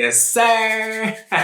Yes, sir. All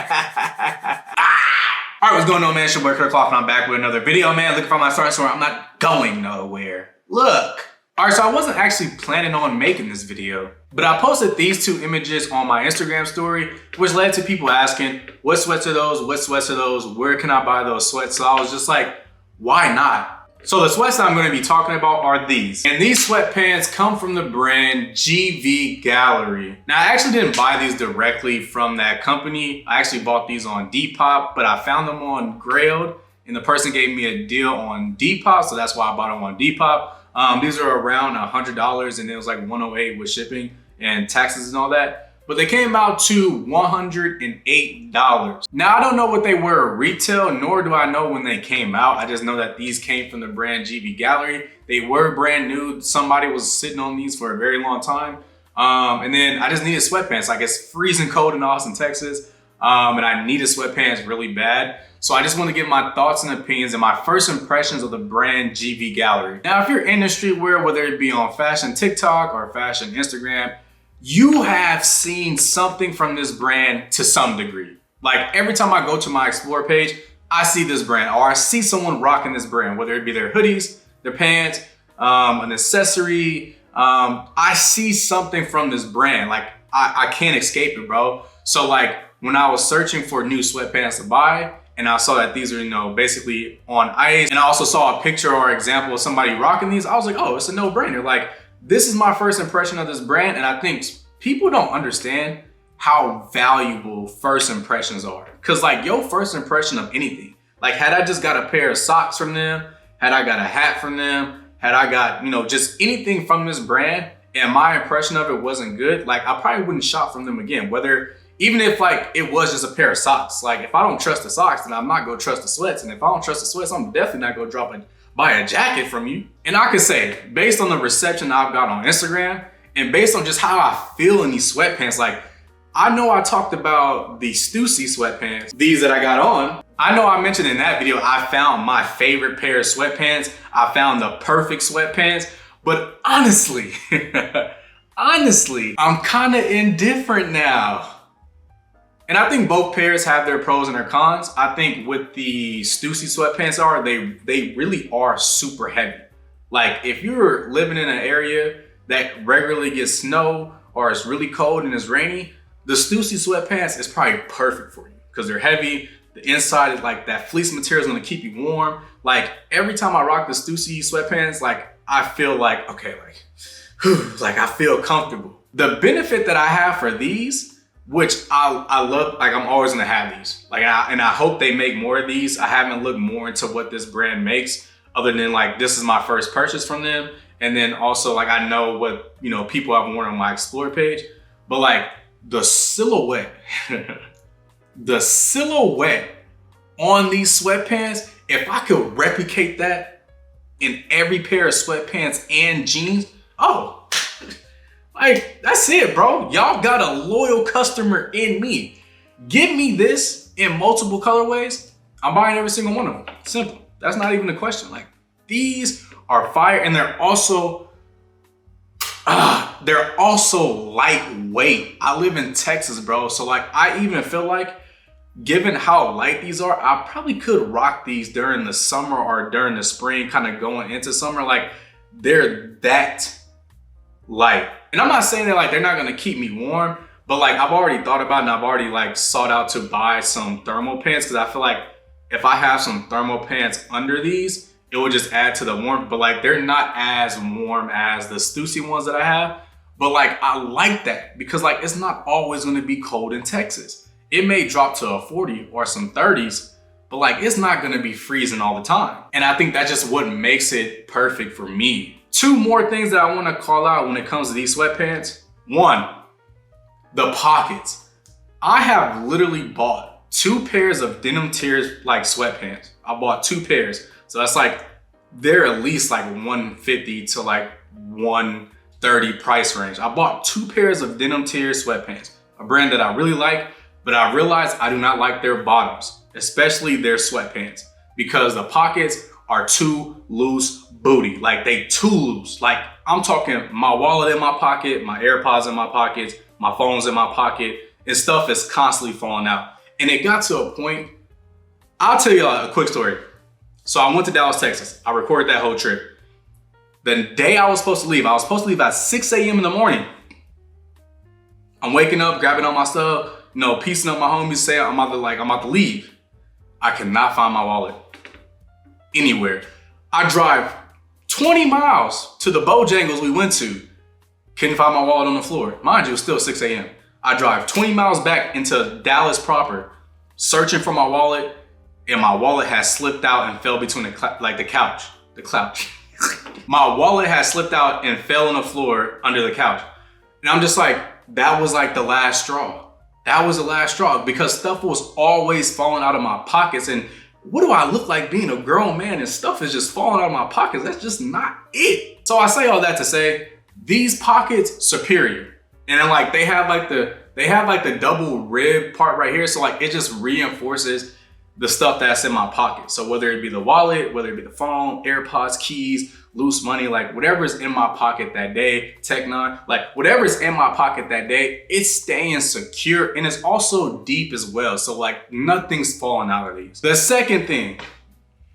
right, what's going on, man? It's your boy, Kurt Clough, and I'm back with another video, man. Looking for my starting store. I'm not going nowhere. Look. All right, so I wasn't actually planning on making this video, but I posted these two images on my Instagram story, which led to people asking, what sweats are those? What sweats are those? Where can I buy those sweats? So I was just like, why not? So the sweats that I'm going to be talking about are these. And these sweatpants come from the brand TheGVgallery. Now, I actually didn't buy these directly from that company. I actually bought these on Depop, but I found them on Grailed, and the person gave me a deal on Depop, so that's why I bought them on Depop. These are around $100, and it was like $108 with shipping and taxes and all that. But they came out to $108. Now, I don't know what they were retail, nor do I know when they came out. I just know that these came from the brand TheGVgallery. They were brand new. Somebody was sitting on these for a very long time. And then I just needed sweatpants. Like, it's freezing cold in Austin, Texas. And I needed sweatpants really bad. So I just want to give my thoughts and opinions and my first impressions of the brand TheGVgallery. Now, if you're in the streetwear, whether it be on fashion TikTok or fashion Instagram, you have seen something from this brand to some degree. Like, every time I go to my Explore page, I see this brand, or I see someone rocking this brand, whether it be their hoodies, their pants, an accessory. I see something from this brand. Like, I can't escape it, bro. So like, when I was searching for new sweatpants to buy, and I saw that these are, you know, basically on ice, and I also saw a picture or example of somebody rocking these, I was like, oh, it's a no-brainer. Like, this is my first impression of this brand, and I think people don't understand how valuable first impressions are. Cause like, your first impression of anything, like, had I just got a pair of socks from them, had I got a hat from them, had I got, you know, just anything from this brand, and my impression of it wasn't good, like, I probably wouldn't shop from them again. Whether, even if like it was just a pair of socks, like, if I don't trust the socks, then I'm not gonna trust the sweats. And if I don't trust the sweats, I'm definitely not gonna buy a jacket from you. And I could say, based on the reception I've got on Instagram, and based on just how I feel in these sweatpants, like, I know I talked about the Stussy sweatpants, these that I got on. I know I mentioned in that video, I found my favorite pair of sweatpants. I found the perfect sweatpants, but honestly, I'm kind of indifferent now. And I think both pairs have their pros and their cons. I think with the Stussy sweatpants they really are super heavy. Like, if you're living in an area that regularly gets snow, or it's really cold and it's rainy, the Stussy sweatpants is probably perfect for you because they're heavy. The inside is like, that fleece material is gonna keep you warm. Like, every time I rock the Stussy sweatpants, like, I feel like, okay, like, whew, like, I feel comfortable. The benefit that I have for these, which I love, like, I'm always gonna have these. Like, and I hope they make more of these. I haven't looked more into what this brand makes, other than like, this is my first purchase from them. And then also, like, I know what, you know, people have worn on my Explore page, but like, the silhouette, the silhouette on these sweatpants, if I could replicate that in every pair of sweatpants and jeans, oh, like, that's it, bro. Y'all got a loyal customer in me. Give me this in multiple colorways, I'm buying every single one of them. Simple. That's not even a question. Like, these are fire, and they're also lightweight. I live in Texas, bro. So like, I even feel like, given how light these are, I probably could rock these during the summer or during the spring, kind of going into summer. Like, they're that light. And I'm not saying that like they're not gonna keep me warm, but like, I've already thought about it, and I've already like sought out to buy some thermal pants, because I feel like if I have some thermal pants under these, it would just add to the warmth. But like, they're not as warm as the Stussy ones that I have. But like, I like that, because like, it's not always gonna be cold in Texas. It may drop to a 40 or some 30s, but like, it's not gonna be freezing all the time. And I think that's just what makes it perfect for me. Two more things that I wanna call out when it comes to these sweatpants. One, the pockets. I have literally bought 2 pairs of denim tiers like sweatpants. I bought 2 pairs. So that's like, they're at least like 150 to like 130 price range. I bought 2 pairs of denim tier sweatpants, a brand that I really like, but I realized I do not like their bottoms, especially their sweatpants, because the pockets are too loose booty. Like, they too loose. Like, I'm talking my wallet in my pocket, my AirPods in my pockets, my phone's in my pocket, and stuff is constantly falling out. And it got to a point, I'll tell y'all a quick story. So I went to Dallas, Texas. I recorded that whole trip. The day I was supposed to leave at 6 a.m. in the morning. I'm waking up, grabbing all my stuff, you know, piecing up my homies, saying I'm about to leave. I cannot find my wallet anywhere. I drive 20 miles to the Bojangles we went to. Couldn't find my wallet on the floor. Mind you, it was still 6 a.m. I drive 20 miles back into Dallas proper, searching for my wallet, and my wallet has slipped out and fell between the couch. My wallet has slipped out and fell on the floor under the couch. And I'm just like, that was like the last straw. That was the last straw because stuff was always falling out of my pockets. And what do I look like being a grown man and stuff is just falling out of my pockets? That's just not it. So I say all that to say, these pockets superior. And then like they have like the double rib part right here. So like it just reinforces the stuff that's in my pocket. So whether it be the wallet, whether it be the phone, AirPods, keys, loose money, like whatever's in my pocket that day, Tech9, like whatever's in my pocket that day, it's staying secure and it's also deep as well. So like nothing's falling out of these. The second thing,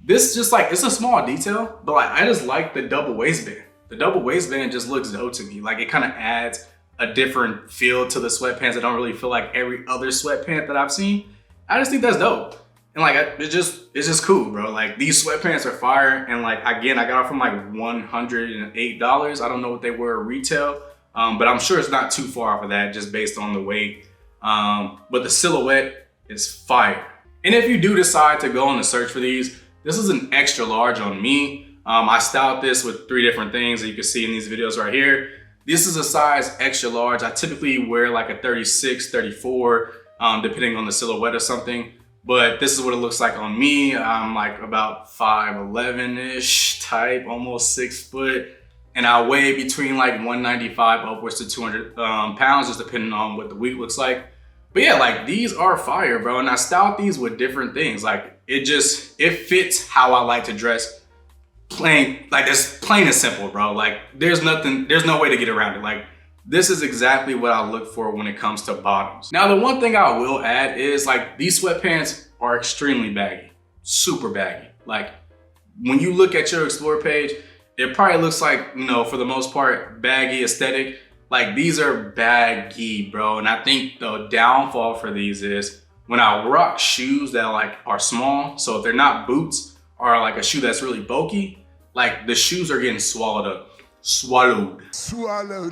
this just like, it's a small detail, but like I just like the double waistband. The double waistband just looks dope to me. Like it kind of adds a different feel to the sweatpants. I don't really feel like every other sweatpant that I've seen. I just think that's dope. And like, it's just cool, bro. Like these sweatpants are fire. And like, again, I got it from like $108. I don't know what they were retail, but I'm sure it's not too far off of that just based on the weight. But the silhouette is fire. And if you do decide to go on the search for these, this is an extra large on me. I styled this with 3 different things that you can see in these videos right here. This is a size extra large. I typically wear like a 36, 34, depending on the silhouette or something. But this is what it looks like on me. I'm like about 5'11"-ish type, almost 6 foot. And I weigh between like 195 upwards to 200 pounds, just depending on what the week looks like. But yeah, like these are fire, bro. And I styled these with different things. Like it fits how I like to dress. Plain, like it's plain and simple, bro. Like there's no way to get around it. Like this is exactly what I look for when it comes to bottoms. Now, the one thing I will add is like these sweatpants are extremely baggy, super baggy. Like when you look at your Explore page, it probably looks like, you know, for the most part, baggy aesthetic. Like these are baggy, bro. And I think the downfall for these is when I rock shoes that like are small. So if they're not boots or like a shoe that's really bulky, like the shoes are getting swallowed up. Swallowed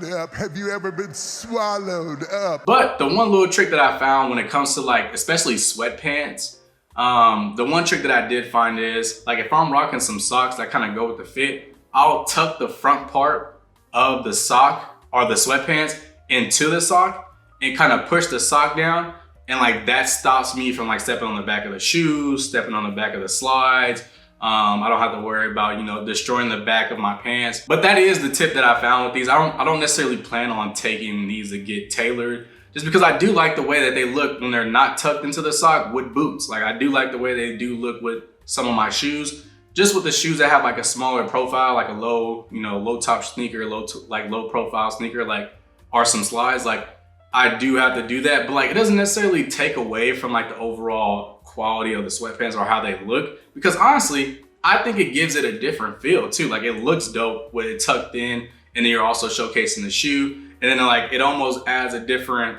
up. Have you ever been swallowed up? But the one little trick that I found when it comes to like, especially sweatpants, the one trick that I did find is like if I'm rocking some socks that kind of go with the fit, I'll tuck the front part of the sock or the sweatpants into the sock and kind of push the sock down. And like that stops me from like stepping on the back of the shoes, stepping on the back of the slides. I don't have to worry about, you know, destroying the back of my pants. But that is the tip that I found with these. I don't necessarily plan on taking these to get tailored just because I do like the way that they look when they're not tucked into the sock with boots. Like I do like the way they do look with some of my shoes. Just with the shoes that have like a smaller profile, like a low, you know, low top sneaker, low profile sneaker, like, or some slides, like I do have to do that. But like, it doesn't necessarily take away from like the overall quality of the sweatpants or how they look, because honestly I think it gives it a different feel too. Like it looks dope with it tucked in and then you're also showcasing the shoe, and then like it almost adds a different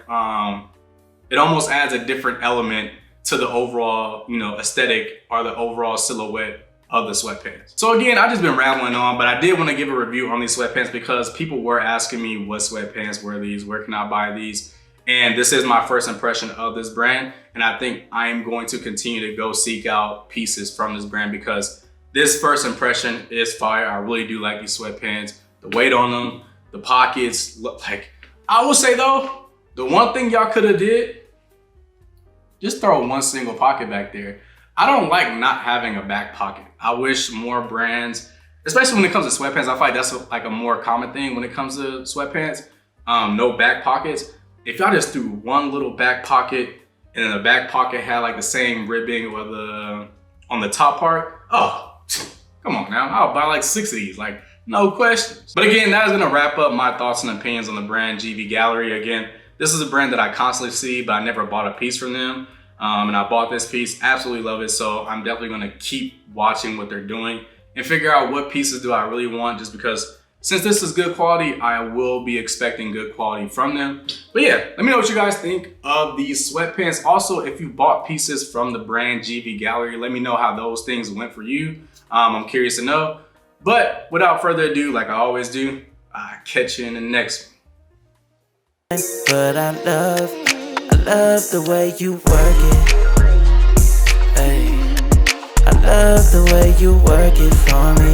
element to the overall, you know, aesthetic or the overall silhouette of the sweatpants. So again, I've just been rambling on, but I did want to give a review on these sweatpants because people were asking me what sweatpants were these, where can I buy these? And this is my first impression of this brand. And I think I am going to continue to go seek out pieces from this brand because this first impression is fire. I really do like these sweatpants. The weight on them, the pockets, look like, I will say though, the one thing y'all could have did, just throw one single pocket back there. I don't like not having a back pocket. I wish more brands, especially when it comes to sweatpants, I feel like that's like a more common thing when it comes to sweatpants, no back pockets. If y'all just threw one little back pocket and then the back pocket had like the same ribbing or on the top part, oh, come on now, I'll buy like 6 of these, like no questions. But again, that is gonna wrap up my thoughts and opinions on the brand GV Gallery. Again, this is a brand that I constantly see, but I never bought a piece from them. And I bought this piece, absolutely love it. So I'm definitely gonna keep watching what they're doing and figure out what pieces do I really want, just because since this is good quality, I will be expecting good quality from them. But yeah, let me know what you guys think of these sweatpants. Also, if you bought pieces from the brand TheGVgallery, let me know how those things went for you. I'm curious to know. But without further ado, like I always do, I'll catch you in the next one. But I love the way you work it. Ay, I love the way you work it for me.